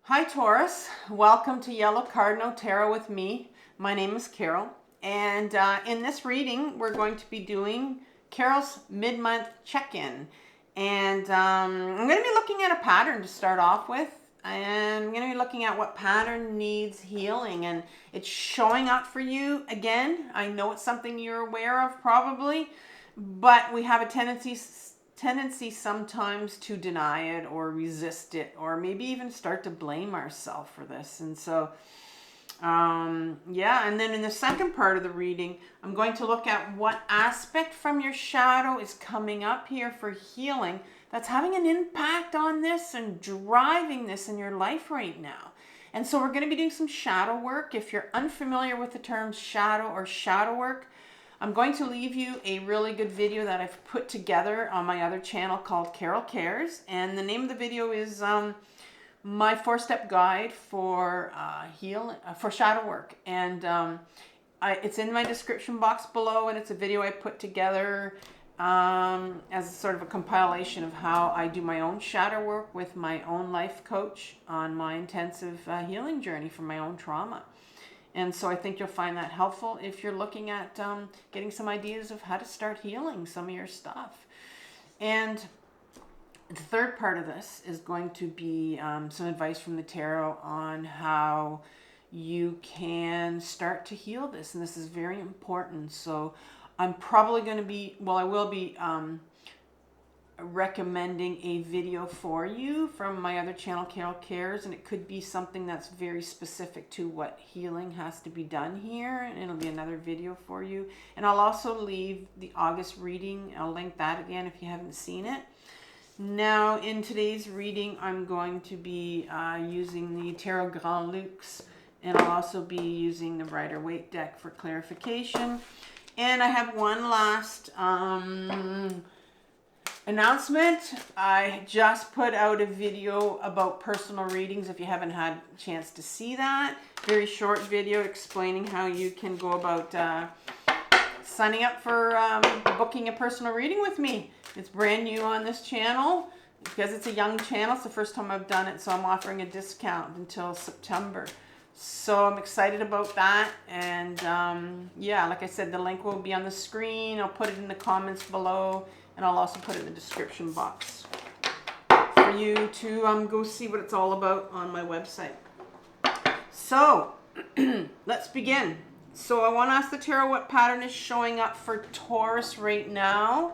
Hi Taurus, welcome to Yellow Cardinal Tarot with me. My name is Carol, and in this reading we're going to be doing Carol's mid-month check-in, and I'm going to be looking at a pattern to start off with, and I'm going to be looking at what pattern needs healing, and it's showing up for you again. I know it's something you're aware of probably, but we have a tendency sometimes to deny it or resist it, or maybe even start to blame ourselves for this. And so yeah, and then in the second part of the reading I'm going to look at what aspect from your shadow is coming up here for healing that's having an impact on this and driving this in your life right now. And so we're going to be doing some shadow work. If you're unfamiliar with the term shadow or shadow work, I'm going to leave you a really good video that I've put together on my other channel called Carol Cares. And the name of the video is my 4-step guide for for shadow work. And it's in my description box below, and it's a video I put together as sort of a compilation of how I do my own shadow work with my own life coach on my intensive healing journey from my own trauma. And so I think you'll find that helpful if you're looking at getting some ideas of how to start healing some of your stuff. And the third part of this is going to be some advice from the tarot on how you can start to heal this. And this is very important. So I'm probably going to be, well, I will be recommending a video for you from my other channel, Carol Cares, and it could be something that's very specific to what healing has to be done here, and it'll be another video for you. And I'll also leave the August reading, I'll link that again if you haven't seen it. Now in today's reading I'm going to be using the Tarot Grand Luxe, and I'll also be using the Rider-Waite deck for clarification. And I have one last announcement. I just put out a video about personal readings. If you haven't had a chance to see that, very short video explaining how you can go about signing up for booking a personal reading with me. It's brand new on this channel because it's a young channel. It's the first time I've done it, so I'm offering a discount until September. So I'm excited about that. And yeah, like I said, the link will be on the screen. I'll put it in the comments below, and I'll also put it in the description box for you to go see what it's all about on my website. So let's begin. So I want to ask the tarot what pattern is showing up for Taurus right now,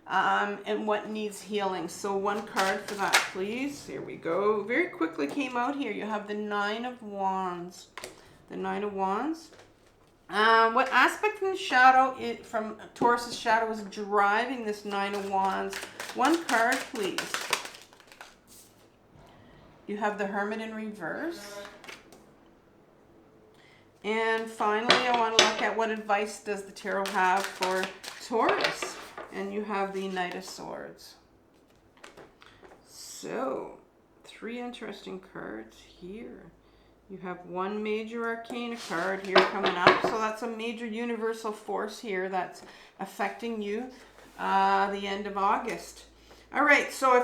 and what needs healing. So one card for that, please. Here we go. Very quickly came out here. You have the 9 of Wands. The 9 of Wands. What aspect from the shadow, from Taurus's shadow, is driving this 9 of Wands? One card, please. You have the Hermit in reverse. And finally, I want to look at what advice does the tarot have for Taurus? And you have the Knight of Swords. So, 3 interesting cards here. You have one major arcana card here coming up. So that's a major universal force here that's affecting you the end of August. All right, so I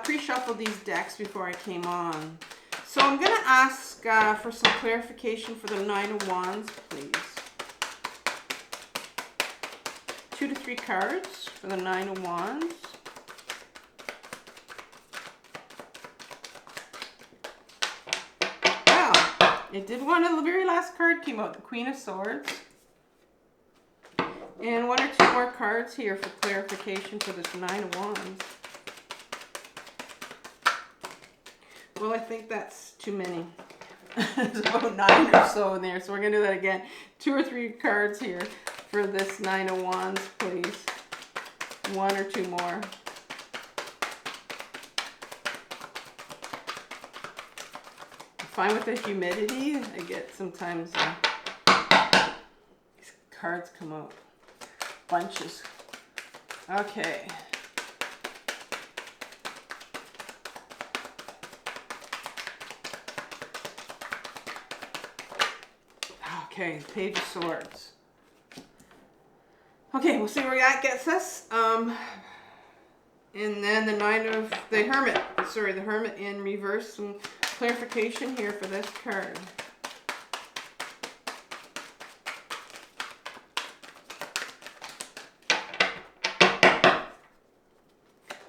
pre-shuffled these decks before I came on. So I'm going to ask for some clarification for the 9 of Wands, please. 2 to 3 cards for the 9 of Wands. It did one of the very last card came out, the Queen of Swords. And 1 or 2 more cards here for clarification for this 9 of Wands. Well, I think that's too many. There's about 9 or so in there, so we're going to do that again. 2 or 3 cards here for this 9 of Wands, please. 1 or 2 more. Fine with the humidity. I get sometimes these cards come out bunches. Okay. Okay, Page of Swords. Okay, we'll see where that gets us. And then the Hermit in reverse. Some clarification here for this card.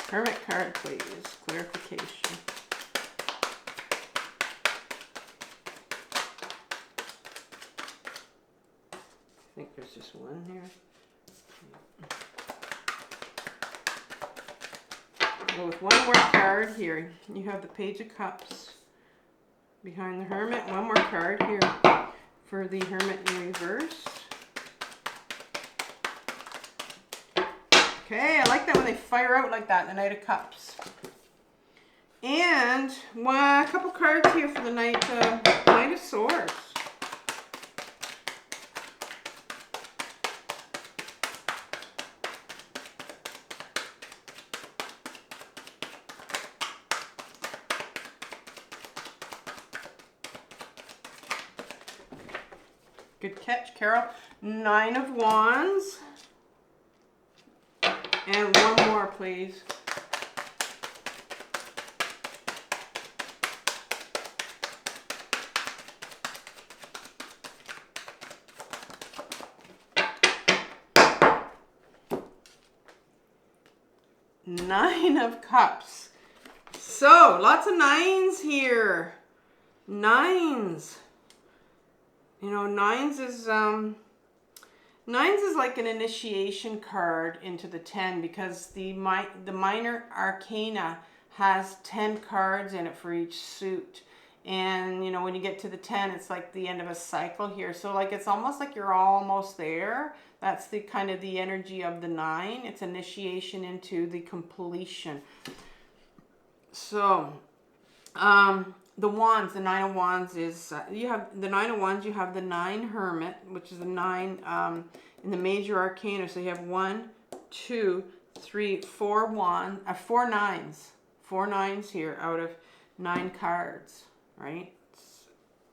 Hermit card, please. Clarification. I think there's just one here. Go with one more card here. You have the Page of Cups behind the Hermit. One more card here for the Hermit in reverse. Okay, I like that when they fire out like that, the Knight of Cups. And a couple cards here for the Knight of Swords. Good catch, Carol. 9 of Wands. And one more, please. Nine of Cups. So, lots of nines here. Nines. You know, nines is like an initiation card into the 10 because the minor arcana has 10 cards in it for each suit. And, you know, when you get to the 10, it's like the end of a cycle here. So, like, it's almost like you're almost there. That's the kind of the energy of the 9. It's initiation into the completion. So, the Wands, the 9 of Wands is, you have the 9 of Wands, you have the 9 Hermit, which is the 9 in the major arcana. So you have 1, 2, 3, 4 wands, 4 nines. 4 nines here out of 9 cards, right? It's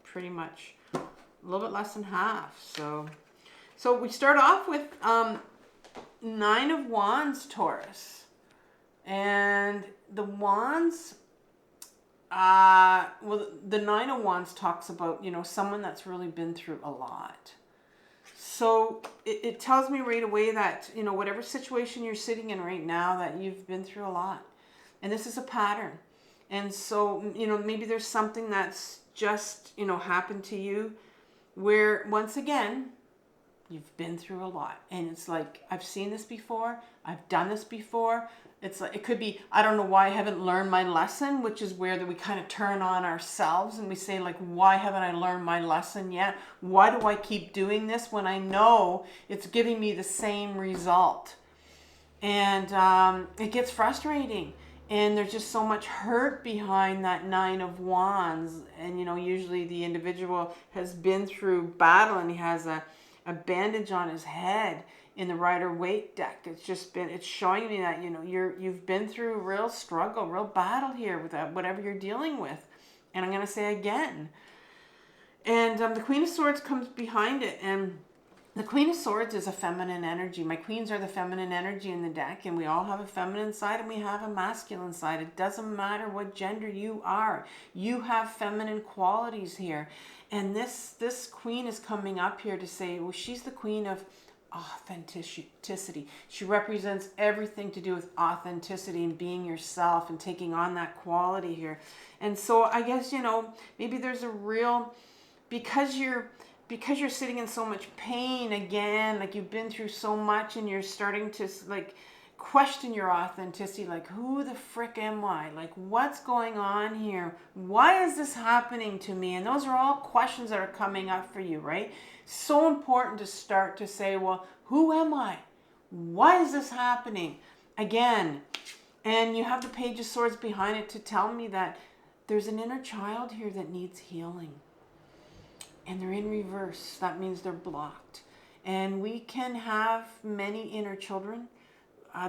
pretty much a little bit less than half. So we start off with 9 of Wands, Taurus. And the Wands, well, the 9 of Wands talks about, you know, someone that's really been through a lot. So it tells me right away that, you know, whatever situation you're sitting in right now, that you've been through a lot. And this is a pattern. And so, you know, maybe there's something that's just, you know, happened to you where, once again, you've been through a lot. And it's like, I've seen this before. I've done this before. It's like, it could be, I don't know why I haven't learned my lesson, which is where we kind of turn on ourselves and we say, like, why haven't I learned my lesson yet? Why do I keep doing this when I know it's giving me the same result? And it gets frustrating. And there's just so much hurt behind that 9 of Wands. And, you know, usually the individual has been through battle and he has a bandage on his head. In the Rider-Waite deck, it's showing me that, you know, you've been through real struggle, real battle here with whatever you're dealing with. And I'm going to say again. And the Queen of Swords comes behind it. And the Queen of Swords is a feminine energy. My queens are the feminine energy in the deck. And we all have a feminine side and we have a masculine side. It doesn't matter what gender you are. You have feminine qualities here. And this queen is coming up here to say, well, she's the queen of authenticity. She represents everything to do with authenticity and being yourself and taking on that quality here. And so I guess, you know, maybe there's a real, because you're sitting in so much pain again, like you've been through so much and you're starting to like question your authenticity, like, who the frick am I? Like, what's going on here? Why is this happening to me? And those are all questions that are coming up for you, right? So important to start to say, well, who am I? Why is this happening? Again, and you have the Page of Swords behind it to tell me that there's an inner child here that needs healing. And they're in reverse. That means they're blocked. And we can have many inner children.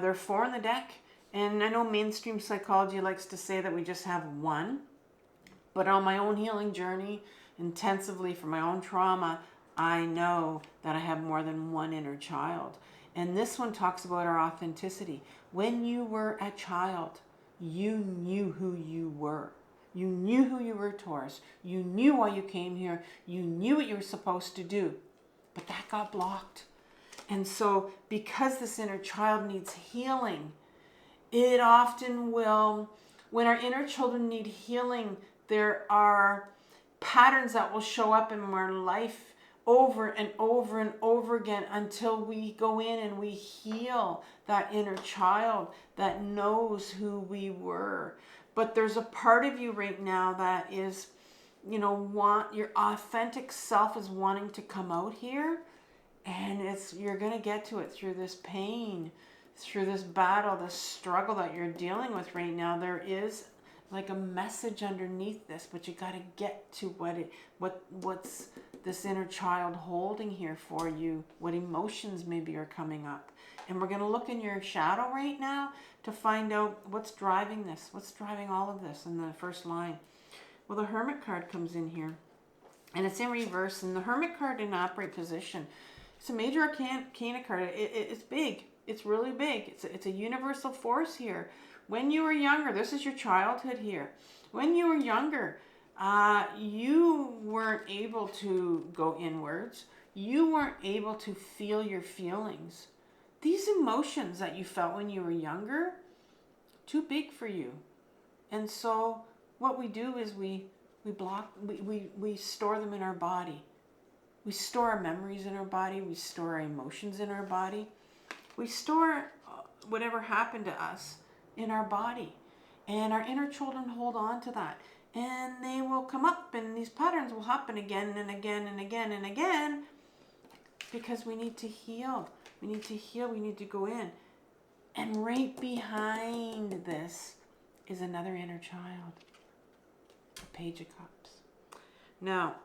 There are 4 in the deck. And I know mainstream psychology likes to say that we just have one. But on my own healing journey, intensively for my own trauma, I know that I have more than one inner child. And this one talks about our authenticity. When you were a child, you knew who you were. You knew who you were, Taurus. You knew why you came here. You knew what you were supposed to do. But that got blocked. And so because this inner child needs healing, it often will, when our inner children need healing, there are patterns that will show up in our life over and over and over again until we go in and we heal that inner child that knows who we were. But there's a part of you right now that is, your authentic self is wanting to come out here, and you're going to get to it through this pain, through this battle, this struggle that you're dealing with right now. There is like a message underneath this, but you got to get to what's this inner child holding here for you, what emotions maybe are coming up. And we're going to look in your shadow right now to find out what's driving this, what's driving all of this in the first line. Well, the Hermit card comes in here, and it's in reverse, and the Hermit card in upright position. It's a major arcana card. It's big. It's really big. It's a universal force here. When you were younger, this is your childhood here. When you were younger, you weren't able to go inwards. You weren't able to feel your feelings. These emotions that you felt when you were younger, too big for you. And so what we do is we store them in our body. We store our memories in our body. We store our emotions in our body. We store whatever happened to us in our body. And our inner children hold on to that. And they will come up, and these patterns will happen again and again and again and again, because we need to heal. We need to heal. We need to go in. And right behind this is another inner child, the Page of Cups. Now,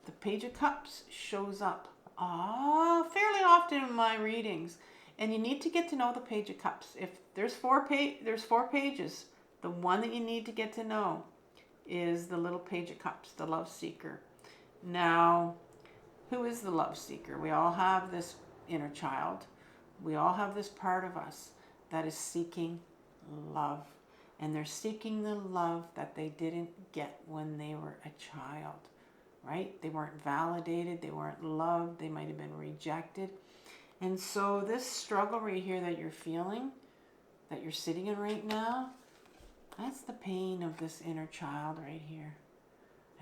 the Page of Cups shows up fairly often in my readings. And you need to get to know the Page of Cups. If there's four pages, the one that you need to get to know is the little Page of Cups, the love seeker. Now, who is the love seeker? We all have this inner child. We all have this part of us that is seeking love. And they're seeking the love that they didn't get when they were a child, right? They weren't validated. They weren't loved. They might have been rejected. And so this struggle right here that you're feeling, that you're sitting in right now, that's the pain of this inner child right here.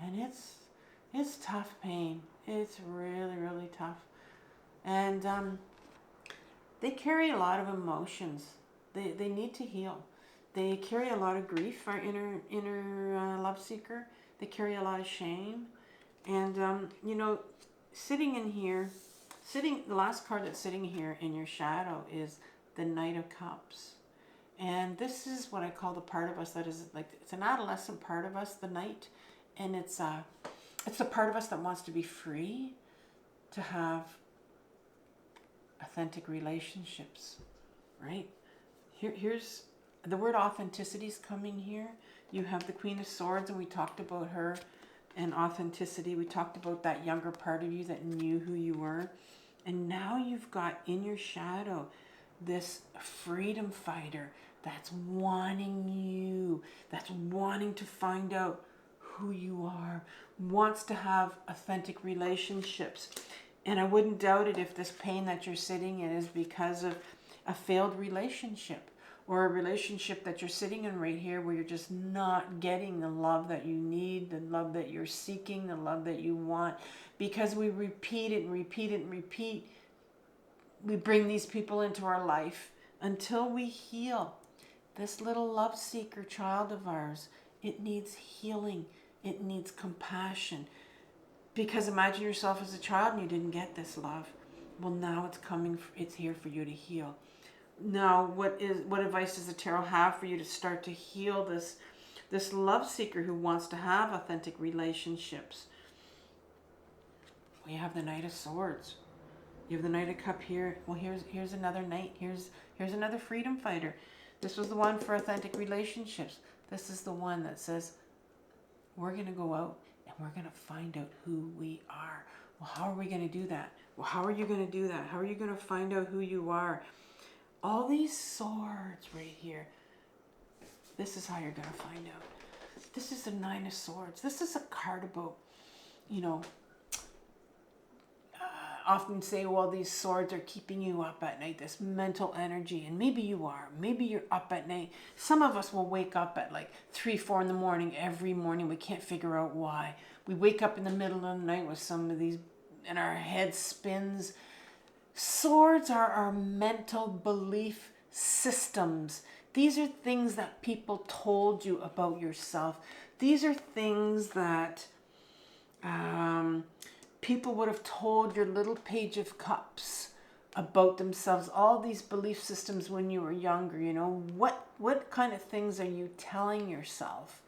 And it's tough pain. It's really, really tough. And they carry a lot of emotions. They need to heal. They carry a lot of grief, our inner love seeker. They carry a lot of shame. And, sitting in here, the last card that's sitting here in your shadow is the Knight of Cups. And this is what I call the part of us that is like, it's an adolescent part of us, the Knight. And it's the part of us that wants to be free, to have authentic relationships, right? Here's the word authenticity is coming here. You have the Queen of Swords, and we talked about her and authenticity. We talked about that younger part of you that knew who you were. And now you've got in your shadow this freedom fighter that's wanting you, that's wanting to find out who you are, wants to have authentic relationships. And I wouldn't doubt it if this pain that you're sitting in is because of a failed relationship, or a relationship that you're sitting in right here where you're just not getting the love that you need, the love that you're seeking, the love that you want. Because we repeat it and repeat it and repeat, we bring these people into our life until we heal. This little love seeker child of ours, it needs healing. It needs compassion. Because imagine yourself as a child and you didn't get this love. Well, now it's here for you to heal. Now, what advice does the tarot have for you to start to heal this love seeker who wants to have authentic relationships? We have the Knight of Swords. You have the Knight of Cups here. Well, here's another knight. Here's another freedom fighter. This was the one for authentic relationships. This is the one that says, we're going to go out and we're going to find out who we are. Well, how are we going to do that? Well, how are you going to do that? How are you going to find out who you are? All these swords right here. This is how you're going to find out. This is the Nine of Swords. This is a card about, you know, often say, well, these swords are keeping you up at night, this mental energy. And maybe you are. Maybe you're up at night. Some of us will wake up at like 3, 4 in the morning every morning. We can't figure out why. We wake up in the middle of the night with some of these, and our head spins. Swords are our mental belief systems. These are things that people told you about yourself. These are things that people would have told your little Page of Cups about themselves. All these belief systems when you were younger, you know. What kind of things are you telling yourself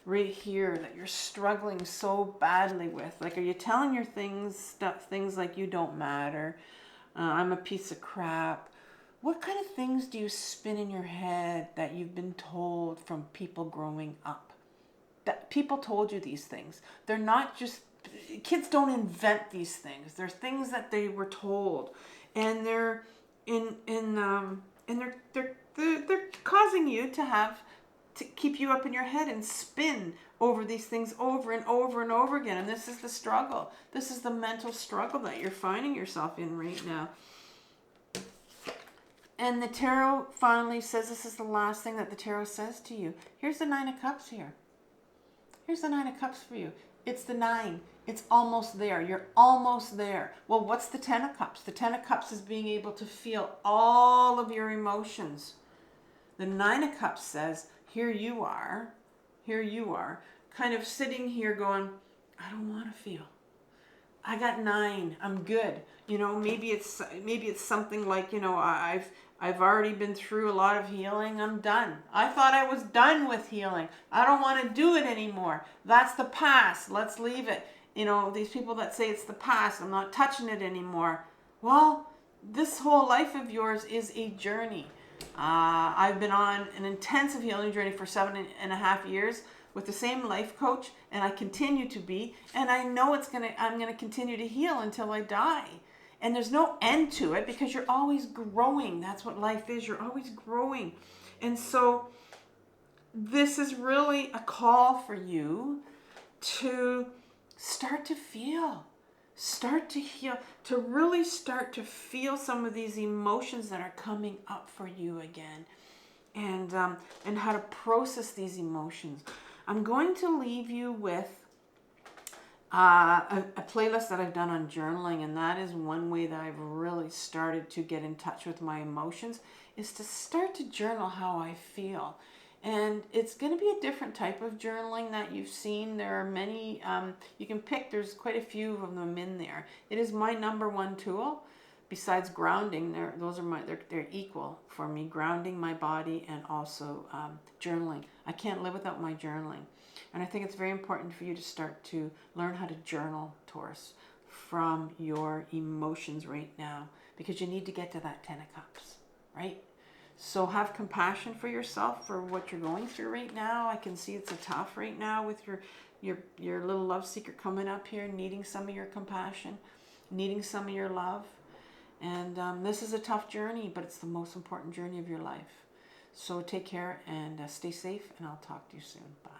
right here that you're struggling so badly with? Like, are you telling your things like you don't matter? I'm a piece of crap. What kind of things do you spin in your head that you've been told from people growing up? That people told you these things. They're not just, kids don't invent these things. They're things that they were told, and they're they're causing you to keep you up in your head and spin over these things over and over and over again. And this is the struggle. This is the mental struggle that you're finding yourself in right now. And the tarot finally says, this is the last thing that the tarot says to you. Here's the Nine of Cups here. Here's the Nine of Cups for you. It's the 9. It's almost there. You're almost there. Well, what's the 10 of Cups? The 10 of Cups is being able to feel all of your emotions. The 9 of Cups says, here you are, kind of sitting here going, I don't want to feel. I got 9. I'm good. You know, maybe it's something like, you know, I've already been through a lot of healing. I'm done. I thought I was done with healing. I don't want to do it anymore. That's the past. Let's leave it. You know, these people that say it's the past, I'm not touching it anymore. Well, this whole life of yours is a journey. I've been on an intensive healing journey for 7.5 years with the same life coach, and I continue to be, and I know I'm gonna continue to heal until I die. And there's no end to it because you're always growing. That's what life is. You're always growing. And so this is really a call for you to start to feel, start to heal, to really start to feel some of these emotions that are coming up for you again, and how to process these emotions. I'm going to leave you with a playlist that I've done on journaling, and that is one way that I've really started to get in touch with my emotions, is to start to journal how I feel. And it's going to be a different type of journaling that you've seen. There are many, you can pick, there's quite a few of them in there. It is my number one tool. Besides grounding, they're equal for me, grounding my body and also journaling. I can't live without my journaling. And I think it's very important for you to start to learn how to journal, Taurus, from your emotions right now, because you need to get to that 10 of Cups, right? So have compassion for yourself for what you're going through right now. I can see it's a tough right now with your little love seeker coming up here, needing some of your compassion, needing some of your love. And this is a tough journey, but it's the most important journey of your life. So take care and stay safe, and I'll talk to you soon. Bye.